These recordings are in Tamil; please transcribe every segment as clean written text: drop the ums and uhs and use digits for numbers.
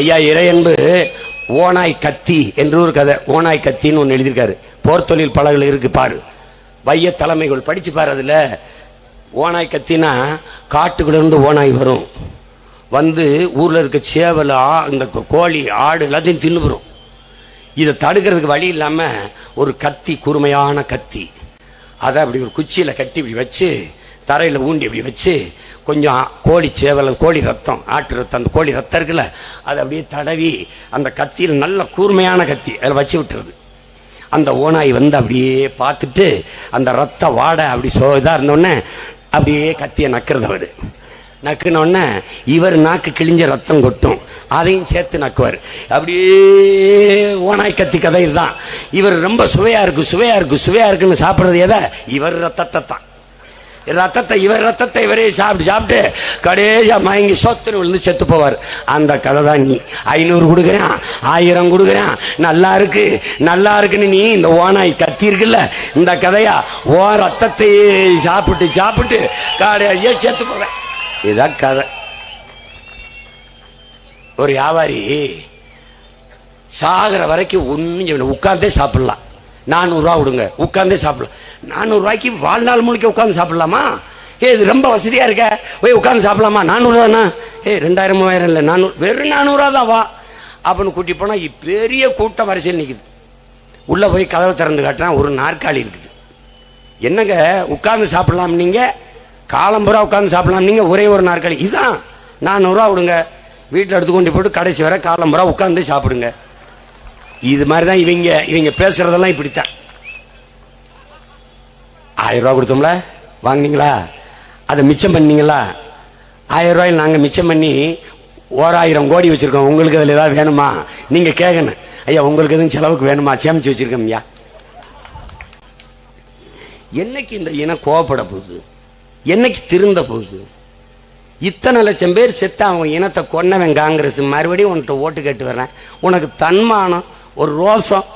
ஐயா இறையன்பு ஓனாய் கத்தி என்று ஒரு கதை. ஓனாய் கத்தின்னு ஒன்று எழுதியிருக்காரு. போர் தொழில் பலகள் இருக்கு பாரு, வைய தலைமைகள் படிச்சு பாரு. அதுல ஓனாய் கத்தினா காட்டுக்குள்ள இருந்து ஓனாய் வரும், வந்து ஊர்ல இருக்க சேவல் இந்த கோழி ஆடு எல்லாத்தையும் தின்னுபுரும். இதை தடுக்கிறதுக்கு வழி இல்லாம ஒரு கத்தி, கூர்மையான கத்தி, அதை அப்படி ஒரு குச்சியில கட்டி இப்படி வச்சு தரையில ஊண்டி இப்படி வச்சு கொஞ்சம் கோழி சேவல், கோழி ரத்தம், ஆட்டு ரத்தம், அந்த கோழி ரத்தம் இருக்குல்ல, அதை அப்படியே தடவி அந்த கத்தியில் நல்ல கூர்மையான கத்தி அதில் வச்சு விட்டுறது. அந்த ஓனாய் வந்து அப்படியே பார்த்துட்டு அந்த ரத்த வாடை அப்படி இதாக இருந்தோடனே அப்படியே கத்தியை நக்கிறது. அவர் நக்குனோடனே இவர் நாக்கு கிழிஞ்ச ரத்தம் கொட்டும், அதையும் சேர்த்து நக்குவார். அப்படியே ஓனாய் கத்தி கதை இதுதான். இவர் ரொம்ப சுவையா இருக்கு சுவையா இருக்கு சுவையா இருக்குன்னு சாப்பிட்றது எதை? இவர் ரத்தத்தை தான். இவர் ரத்தத்தை இவரே சாப்பிட்டு சாப்பிட்டு கடைசியா மயங்கி சொத்துன்னு விழுந்து செத்து போவார். அந்த கதை தான். நீ 500 கொடுக்குறான், 1000 கொடுக்குறான், நல்லா இருக்கு நல்லா இருக்குன்னு நீ இந்த ஓனாய் கத்தி இருக்குல்ல, இந்த கதையா ஓ ரத்தத்தை சாப்பிட்டு சாப்பிட்டு கடைசியா செத்து போவேன். இதுதான் கதை. ஒரு வியாபாரி சாகிற வரைக்கும் ஒன்னும் உட்கார்ந்தே சாப்பிடலாம், 400 ரூபா கொடுங்க உட்கார்ந்தே சாப்பிடலாம். 400 ரூபாய்க்கு வாழ்நாள் முழுக்க உட்கார்ந்து சாப்பிடலாமா? இது ரொம்ப வசதியா இருக்க, போய் உட்கார்ந்து சாப்பிடலாமா? 400 தானா? 2000 3000 இல்லை, 400, வெறும் 400 ரூபா தான் வா அப்படின்னு கூட்டி போனா பெரிய கூட்டம் வரிசையில் நிக்குது. உள்ள போய் கதவை திறந்து காட்டுறான், ஒரு நாற்காலி இருக்குது. என்னங்க உட்கார்ந்து சாப்பிடலாம், நீங்க காலம்புறா உட்கார்ந்து சாப்பிடலாம், நீங்க ஒரே ஒரு நாற்காலி, இதுதான் 400 ரூபா கொடுங்க, வீட்டில் எடுத்து கொண்டு போட்டு கடைசி வரை காலம்புறா உட்கார்ந்து சாப்பிடுங்க. இது மாதிரிதான் இவங்க பேசுறதெல்லாம் இப்படித்தான். 1000 ரூபா கொடுத்தோம்ல, வாங்கினீங்களா? அதை மிச்சம் பண்ணீங்களா? 1000 ரூபாயில் நாங்கள் மிச்சம் பண்ணி 1000 கோடி வச்சிருக்கோம், உங்களுக்கு அதில் ஏதாவது வேணுமா? நீங்க கேட்கணும், ஐயா உங்களுக்கு எதுவும் செலவுக்கு வேணுமா? சேமிச்சு வச்சிருக்கோம் ஐயா. என்னைக்கு இந்த இனம் கோவப்பட போகுது? என்னைக்கு திருந்த போகுது? இத்தனை லட்சம் பேர் செத்த அவன் இனத்தை கொன்னவன் காங்கிரஸ், மறுபடியும் உன்கிட்ட ஓட்டு கேட்டு வர்றேன். உனக்கு தன்மானம், ஒரு ரோசம்,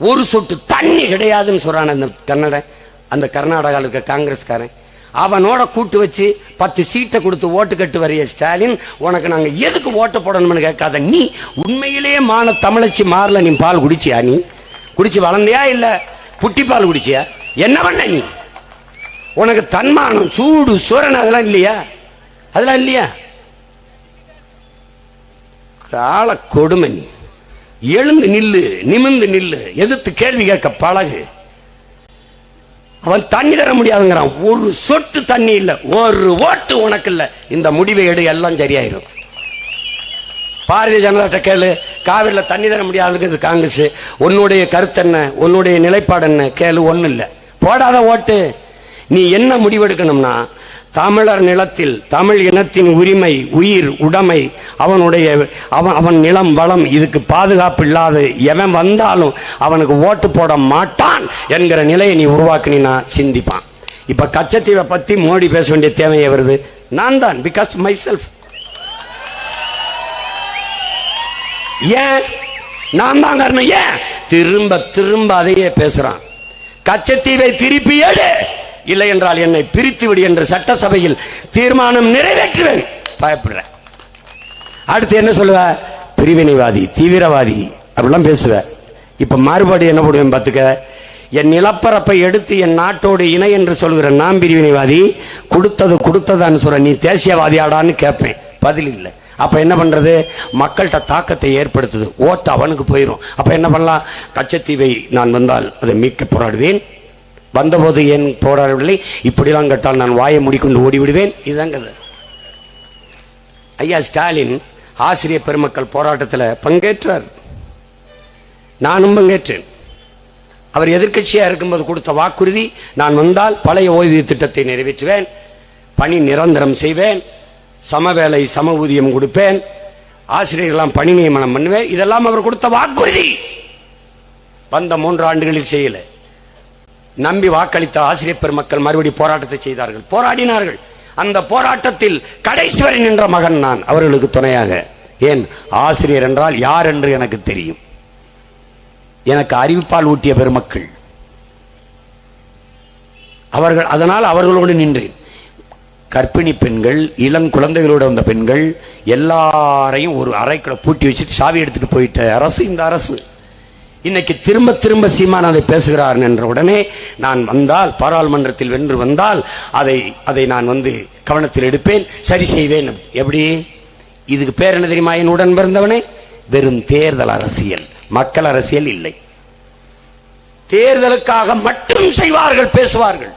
ஒரு சொட்டு தண்ணி கிடையாதுன்னு சொல்றான் அந்த கர்நாடகாவில் இருக்க காங்கிரஸ்காரன். அவனோட கூட்டு வச்சு 10 சீட்டை கொடுத்து ஓட்டு கட்டு வரைய ஸ்டாலின், உனக்கு நாங்க எதுக்கு ஓட்டு போடணும்னு கேட்காத. நீ உண்மையிலேயே மான தமிழச்சி மாறல. நீ பால் குடிச்சியா? நீ குடிச்சு வளர்ந்தியா இல்ல புட்டி பால் குடிச்சியா? என்ன பண்ண நீ? உனக்கு தன்மானம், சூடு சூரன் அதெல்லாம் இல்லையா? அதெல்லாம் இல்லையா? கால கொடுமை. நீ எழுந்து நில்லு, நிமிந்து நில்லு, எதிர்த்து கேள்வி கேட்க பழகு. அவன் தண்ணி தர முடியாதுங்கிறான், ஒரு சொட்டு தண்ணி இல்ல, ஒரு ஓட்டு உனக்கு இல்ல, இந்த முடிவை எடு, எல்லாம் சரியாயிரும். பாரதிய ஜனதா கேளு, காவிரியில தண்ணி தர முடியாதுங்கிறது காங்கிரஸ். உன்னுடைய கருத்து என்ன, உன்னுடைய நிலைப்பாடு என்ன கேளு, ஒண்ணு இல்ல, போடாத ஓட்டு. நீ என்ன முடிவெடுக்கணும்னா, தமிழர் நிலத்தில் தமிழ் இனத்தின் உரிமை, உயிர், உடைமை, அவன் நிலம், வளம், இதுக்கு பாதுகாப்பு இல்லாத எவன் வந்தாலும் அவனுக்கு ஓட்டு போட மாட்டான் என்கிற நிலையை நீ உருவாக்கினா சிந்திப்பான். இப்ப கச்சத்தீவை பத்தி மோடி பேச வேண்டிய தேவையே வருது. நான் தான், பிகாஸ் மை செல்ஃப். ஏன் நான் தான் காரணம்? ஏன் திரும்ப திரும்ப அதையே பேசுறான்? கச்சத்தீவை திருப்பி எடு, இல்லை என்றால் என்னை பிரித்து விடு என்று சட்டசபையில் தீர்மானம் நிறைவேற்றுவேன். பயப்படுறேன். அடுத்து என்ன சொல்லுவ? பிரிவினைவாதி, தீவிரவாதி அப்படிலாம் பேசுவ. இப்ப மாறுபாடு என்ன போடுவேன் பார்த்துக்க. என் நிலப்பரப்பை எடுத்து என் நாட்டோடு இணை என்று சொல்கிற நான் பிரிவினைவாதி, கொடுத்ததான்னு சொல்ற நீ தேசியவாதியாடான்னு கேட்பேன். பதில் இல்லை. அப்ப என்ன பண்றது? மக்கள்கிட்ட தாக்கத்தை ஏற்படுத்துது, ஓட்டு அவனுக்கு போயிடும். அப்ப என்ன பண்ணலாம்? கச்சத்தீவை நான் வந்தால் அதை மீட்க போராடுவேன், வந்தபோது ஏன் போராடவில்லை, இப்படிலாம் கேட்டால் நான் வாயை மூடிக்கொண்டு ஓடிவிடுவேன். இதுதாங்க ஐயா ஸ்டாலின் ஆசிரியர் பெருமக்கள் போராட்டத்தில் பங்கேற்றார், நானும் பங்கேற்றேன். அவர் எதிர்க்கட்சியா இருக்கும்போது கொடுத்த வாக்குறுதி, நான் வந்தால் பழைய ஓய்வூதிய திட்டத்தை நிறைவேற்றுவேன், பணி நிரந்தரம் செய்வேன், சமவேளை சம ஊதியம் கொடுப்பேன், ஆசிரியர்களாம் பணி நியமனம் பண்ணுவேன். இதெல்லாம் அவர் கொடுத்த வாக்குறுதி. வந்த 3 ஆண்டுகளில் செய்யல. நம்பி வாக்களித்த ஆசிரியர் பெருமக்கள் மறுபடி போராட்டத்தை செய்தார்கள், போராடினார்கள். அந்த போராட்டத்தில் கடைசி வரை நின்ற மகன் நான், அவர்களுக்கு துணையாக. ஏன்? ஆசிரியர் என்றால் யார் என்று எனக்கு தெரியும். எனக்கு அறிவிப்பால் ஊட்டிய பெருமக்கள் அவர்கள், அதனால் அவர்களோடு நின்றேன். கர்ப்பிணி பெண்கள், இளங்குழந்தைகளோட வந்த பெண்கள் எல்லாரையும் ஒரு அறைக்குள்ள பூட்டி வச்சுட்டு சாவி எடுத்துட்டு போயிட்ட அரசு இந்த அரசு. இன்னைக்கு திரும்ப திரும்ப சீமான் அதை பேசுகிறார் என்ற உடனே நான் வந்தால், பாராளுமன்றத்தில் வென்று வந்தால் அதை நான் கவனத்தில் எடுப்பேன், சரி செய்வேன். எப்படி? இதுக்கு பேர் என்ன தெரியுமா? என் உடன் பிறந்தவனே, வெறும் தேர்தல் அரசியல், மக்கள் அரசியல் இல்லை. தேர்தலுக்காக மட்டும் செய்வார்கள், பேசுவார்கள்.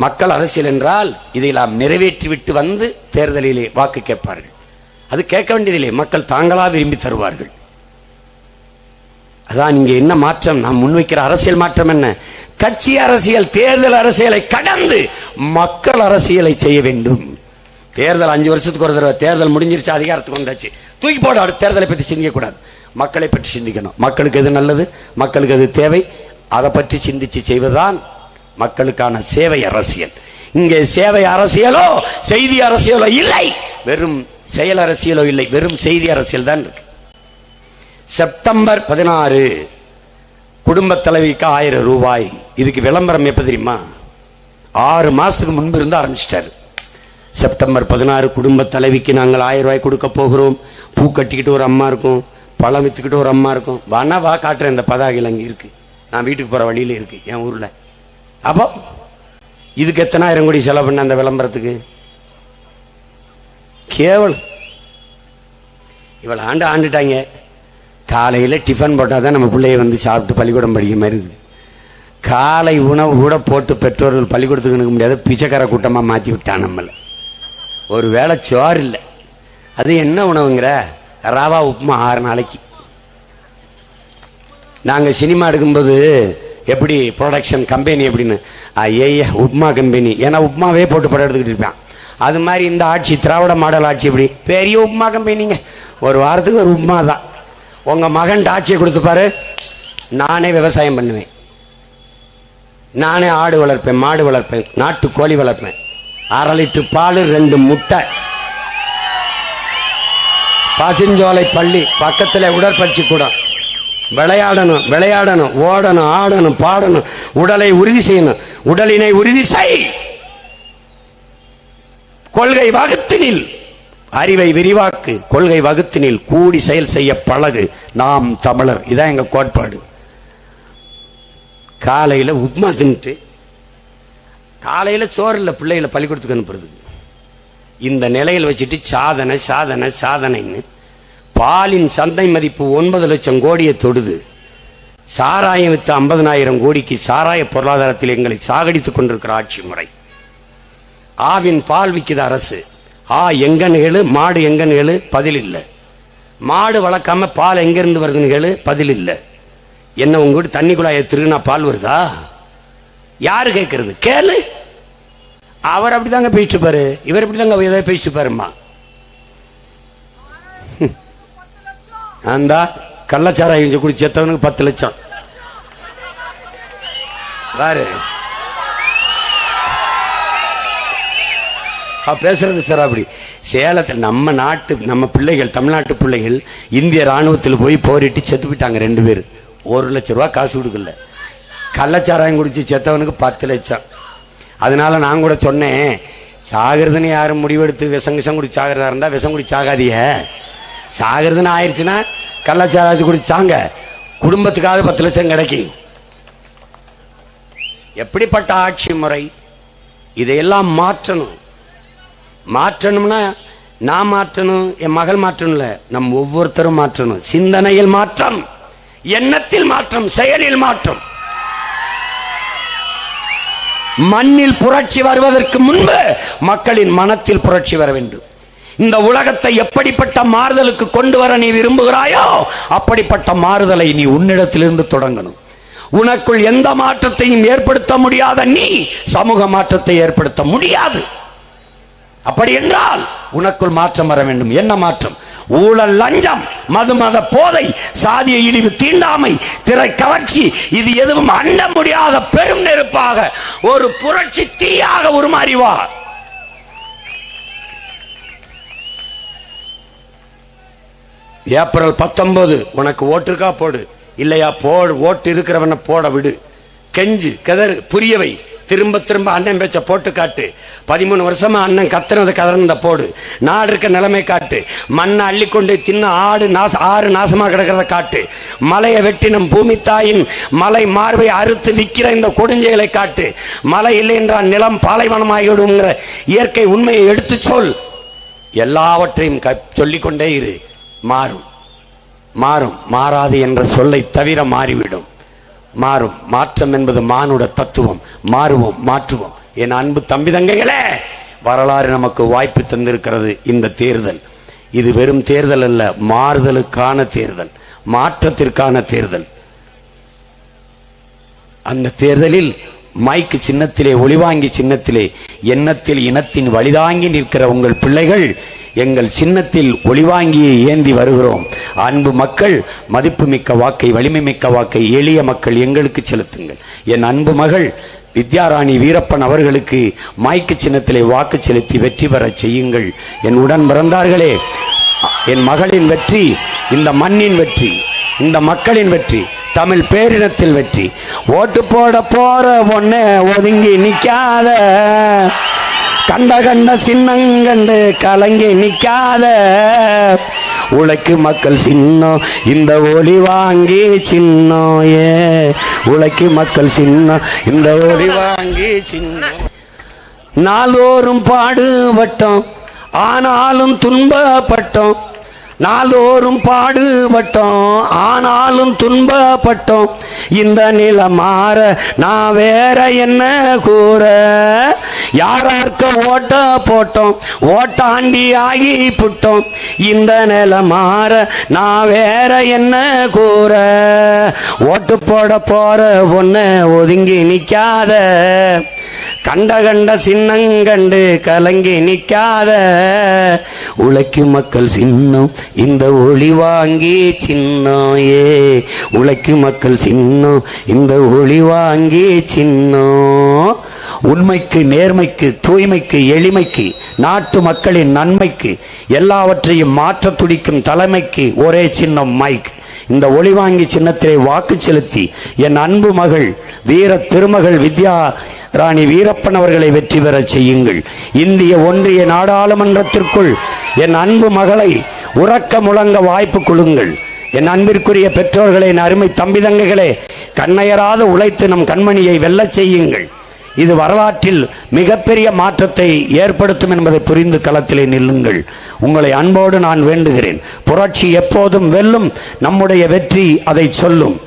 மக்கள் அரசியல் என்றால் இதையெல்லாம் நிறைவேற்றிவிட்டு வந்து தேர்தலிலே வாக்கு கேட்பார்கள். அது கேட்க வேண்டியதில்லை, மக்கள் தாங்களா விரும்பி தருவார்கள். அதான் இங்க என்ன மாற்றம்? நாம் முன்வைக்கிற அரசியல் மாற்றம் என்ன? கட்சி அரசியல், தேர்தல் அரசியலை கடந்து மக்கள் அரசியலை செய்ய வேண்டும். தேர்தல் 5 வருஷத்துக்கு ஒரு தடவை, தேர்தல் முடிஞ்சிருச்சு, அதிகாரத்துக்கு வந்தாச்சு, தூக்கி போட. அடுத்த தேர்தலை பற்றி சிந்திக்க கூடாது, மக்களை பற்றி சிந்திக்கணும். மக்களுக்கு எது நல்லது, மக்களுக்கு எது தேவை, அதை பற்றி சிந்திச்சு செய்வதுதான் மக்களுக்கான சேவை அரசியல். இங்கே சேவை அரசியலோ செய்தி அரசியலோ இல்லை, வெறும் செயல் அரசியலோ இல்லை, வெறும் செய்தி அரசியல் தான் இருக்கு. செப்டம்பர் 16 குடும்ப தலைவிக்கு 1000 ரூபாய். இதுக்கு விளம்பரம் எப்ப தெரியுமா? 6 மாசத்துக்கு முன்பு இருந்து ஆரம்பிச்சிட்டாரு. செப்டம்பர் 16 குடும்ப தலைவிக்கு நாங்கள் 1000 ரூபாய் கொடுக்க போகிறோம். பூ கட்டிக்கிட்டு ஒரு அம்மா இருக்கும், பழம் வித்துக்கிட்டு ஒரு அம்மா இருக்கும். வானா வா காட்டுறேன், இந்த பதாகையில் அங்கே இருக்கு, நான் வீட்டுக்கு போற வழியில இருக்கு என் ஊர்ல. அப்போ இதுக்கு எத்தனை ஆயிரம் கோடி செலவு பண்ண அந்த விளம்பரத்துக்கு? கேவலம். இவ்வளவு ஆண்டுட்டாங்க. காலையில் டிஃபன் போட்டால் தான் நம்ம பிள்ளைய சாப்பிட்டு பள்ளிக்கூடம் படிக்க மாதிரி இருக்குது. காலை உணவு கூட போட்டு பெற்றோர்கள் பள்ளிக்கூடத்துக்கு நிற்க முடியாது, பிச்சைக்கார கூட்டமாக மாற்றி விட்டான் நம்மளை. ஒரு வேளை சோறு இல்லை. அது என்ன உணவுங்கிற? ரவா உப்புமா 6 நாளைக்கு. நாங்கள் சினிமா எடுக்கும்போது எப்படி ப்ரொடக்ஷன் கம்பெனி எப்படின்னு, ஐயா உப்புமா கம்பெனி, ஏன்னா உப்புமாவே போட்டு படம் எடுத்துக்கிட்டு இருப்பான். அது மாதிரி இந்த ஆட்சி, திராவிட மாடல் ஆட்சி எப்படி? பெரிய உப்புமா கம்பெனிங்க, ஒரு வாரத்துக்கு ஒரு உப்புமா தான். உங்க மகன் ஆட்சியை கொடுத்துப்பாரு, நானே விவசாயம் பண்ணுவேன், நானே ஆடு வளர்ப்பேன், மாடு வளர்ப்பேன், நாட்டு கோழி வளர்ப்பேன், 1/2 லிட்டர் பால், 2 முட்டை, பசுஞ்சோலை பள்ளி பக்கத்தில் உடற்பயிற்சி கூட, விளையாடணும் விளையாடணும், ஓடணும் ஆடணும் பாடணும், உடலை உறுதி செய்யணும், உடலினை உறுதி செய், கொள்கை வகுத்தினில் அறிவை விரிவாக்கு, கொள்கை வகுத்தினில் கூடி செயல் செய்ய பழகு, நாம் தமிழர். இதான் எங்க கோட்பாடு. காலையில உப்மா தின்ட்டு காலையில சோறு இல்லை பிள்ளைகளை பள்ளிக்கூடத்துக்கு அனுப்புறது. இந்த நிலையில் வச்சுட்டு சாதனை சாதனை சாதனைன்னு பாலின் சந்தை மதிப்பு 9 லட்சம் கோடியை தொடுது. சாராயம் வித்து 50,000 கோடிக்கு சாராய பொருளாதாரத்தில் எங்களை சாகடித்துக் கொண்டிருக்கிற ஆட்சி முறை. ஆவின் பால் விற்கிது அரசு. எங்கன்னு கேளு, மாடு எங்கன்னு கேளு, பதில் இல்லை. மாடு வளர்க்காம பால் எங்கிருந்து வருதுன்னு கேளு, பதில் இல்லை. என்ன உங்க வீட்டு தண்ணி குழாயை திருகுனா பால் வருதா? யாரு கேட்கறது? கேளு. அவர் அப்படிதாங்க பேசிட்டு பாரு, இவர் இப்படிதாங்க ஏதாவது பேசிட்டு பாருமா. அந்த கள்ளச்சாராயம் குடி செத்தவனுக்கு 10 லட்சம் பாரு. பேசுறது சார் அப்படி. சேலத்தில் நம்ம நாட்டு நம்ம பிள்ளைகள், தமிழ்நாட்டு பிள்ளைகள் இந்திய ராணுவத்தில் போய் போரிட்டு செத்து போயிட்டாங்க 2 பேர். 1 லட்சம் ரூபாய் காசு கொடுக்கல. கள்ளச்சாராயம் குடிச்சு செத்தவனுக்கு 10 லட்சம். அதனால நான் கூட சொன்னேன், சாகிறதுன்னு யாரும் முடிவெடுத்து விஷம் குடி சாகிறதா இருந்தா விஷம் குடி சாகாதிய. சாகிறதுன்னு ஆயிடுச்சுன்னா கள்ளச்சாராயத்தை குடிச்சாங்க, குடும்பத்துக்காக 10 லட்சம் கிடைக்கும். எப்படிப்பட்ட ஆட்சி முறை? இதையெல்லாம் மாற்றணும். மாற்றணும்னா நான் மாற்றணும், என் மகள் மாற்றணும்ல, நம் ஒவ்வொருத்தரும் மாற்றணும். சிந்தனையில் மாற்றம், எண்ணத்தில் மாற்றம், செயலில் மாற்றம். மண்ணில் புரட்சி வருவதற்கு முன்பு மக்களின் மனத்தில் புரட்சி வர வேண்டும். இந்த உலகத்தை எப்படிப்பட்ட மாறுதலுக்கு கொண்டு வர நீ விரும்புகிறாயோ அப்படிப்பட்ட மாறுதலை நீ உன்னிடத்திலிருந்து தொடங்கணும். உனக்குள் எந்த மாற்றத்தையும் ஏற்படுத்த முடியாத நீ சமூக மாற்றத்தை ஏற்படுத்த முடியாது. அப்படி என்றால் உனக்குள் மாற்றம் வர வேண்டும். என்ன மாற்றம்? ஊழல், லஞ்சம், மது, மத போதை, சாதிய இழிவு, தீண்டாமை, திரை கவர்ச்சி, இது எதுவும் அண்ட முடியாத பெரும் நெருப்பாக ஒரு புரட்சி தீயாக உருமாறிவார். ஏப்ரல் 19 உனக்கு ஓட்டு இருக்கா போடு, இல்லையா போடு. ஓட்டு இருக்கிறவன போட விடு. கெஞ்சு, கதறு, புரியவை, திரும்ப திரும்ப அண்ணன் பேச்ச போட்டு காட்டு. 13 வருஷமா அண்ணன் கத்துனது கதறந்த போடு. நாடு இருக்க நிலைமை காட்டு. மண்ணை அள்ளிக்கொண்டு தின்ன ஆறு நாசமா கிடக்கிறத காட்டு. மலையை வெட்டி நம் பூமி தாயின் மலை மார்பை அறுத்து விற்கிற இந்த கொடுஞ்செயலை காட்டு. மழை இல்லை என்றால் நிலம் பாலைவனமாகிவிடுங்கிற இயற்கை உண்மையை எடுத்து சொல். எல்லாவற்றையும் சொல்லிக்கொண்டே இரு. மாறும் மாறும். மாறாது என்ற சொல்லை தவிர மாறிவிடும். மாறும். மாற்றம் என்பது மானுட தத்துவம். மாறுவோம், மாற்றுவோம். என் அன்பு தம்பி தங்கைகளே, வரலாறு நமக்கு வாய்ப்பு தந்திருக்கிறது. இந்த தேர்தல் இது வெறும் தேர்தல் அல்ல, மாறுதலுக்கான தேர்தல், மாற்றத்திற்கான தேர்தல். அந்த தேர்தலில் மைக்கு சின்னத்திலே, ஒளிவாங்கி சின்னத்திலே, எண்ணத்தில் இனத்தின் வழிதாங்கி நிற்கிற உங்கள் பிள்ளைகள் எங்கள் சின்னத்தில் ஒளிவாங்கியை ஏந்தி வருகிறோம். அன்பு மக்கள், மதிப்புமிக்க வாக்கை, வலிமை மிக்க வாக்கை எளிய மக்கள் எங்களுக்கு செலுத்துங்கள். என் அன்பு மகள் வித்யாராணி வீரப்பன் அவர்களுக்கு மைக்கு சின்னத்திலே வாக்கு செலுத்தி வெற்றி பெற செய்யுங்கள். என் உடன் பிறந்தார்களே, என் மகளின் வெற்றி இந்த மண்ணின் வெற்றி, இந்த மக்களின் வெற்றி, தமிழ் பேரினத்தில் வெற்றி. ஓட்டு போட போற பொண்ணு ஒதுங்கி நிக்காத, கண்ட கண்ட சின்னங்கண்டு கலங்கி நிக்காத, உழைக்கு மக்கள் சின்னம் இந்த ஒளி வாங்கி சின்னம். உழைக்கு மக்கள் சின்னம் இந்த ஒளி வாங்கி சின்னம். நாளோறும் பாடுபட்டோம் ஆனாலும் துன்பப்பட்டோம், நாளோறும் பாடுபட்டோம் ஆனாலும் துன்பப்பட்டோம். இந்த நிலை மாற நான் வேற என்ன கூற? யாரார்க்க ஓட்ட போட்டோம், ஓட்டாண்டி ஆகி புட்டோம். இந்த நிலை மாற நான் வேற என்ன கூற? ஓட்டு போட போற பொண்ணு ஒதுங்கி நிக்காத, கண்ட கண்ட சின்னங்கண்டு கலங்கி நிக்காத, உழைக்கும் மக்கள் சின்னம் இந்த ஒளி வாங்கி சின்னம். உழைக்கும் மக்கள் சின்னம் இந்த ஒளி வாங்கி சின்னம். உண்மைக்கு, நேர்மைக்கு, தூய்மைக்கு, எளிமைக்கு, நாட்டு மக்களின் நன்மைக்கு, எல்லாவற்றையும் மாற்ற துடிக்கும் தலைமைக்கு ஒரே சின்னம் மைக். இந்த ஒளிவாங்கி சின்னத்திலே வாக்கு செலுத்தி என் அன்பு மகள் வீர திருமகள் வித்யா ராணி வீரப்பன் அவர்களை வெற்றி பெற செய்யுங்கள். இந்திய ஒன்றிய நாடாளுமன்றத்திற்குள் என் அன்பு மகளை உறக்க முழங்க வாய்ப்பு கொடுங்கள். என் அன்பிற்குரிய பெற்றோர்களே, என் அருமை தம்பி தங்கைகளே, கண்ணையராத உழைத்து நம் கண்மணியை வெல்லச் செய்யுங்கள். இது வரலாற்றில் மிகப்பெரிய மாற்றத்தை ஏற்படுத்தும் என்பதை புரிந்து களத்திலே நில்லுங்கள். உங்களை அன்போடு நான் வேண்டுகிறேன். புரட்சி எப்போதும் வெல்லும். நம்முடைய வெற்றி அதை சொல்லும்.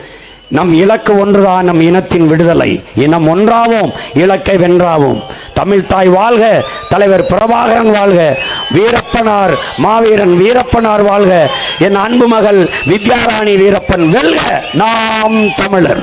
நம் இலக்கு ஒன்றுதான், நம் இனத்தின் விடுதலை. இனம் ஒன்றாவோம், இலக்கை வென்றாவோம். தமிழ் தாய் வாழ்க, தலைவர் பிரபாகரன் வாழ்க, வீரப்பனார் மாவீரன் வீரப்பனார் வாழ்க, என் அன்பு மகள் வித்யாராணி வீரப்பன் வெல்க. நாம் தமிழர்.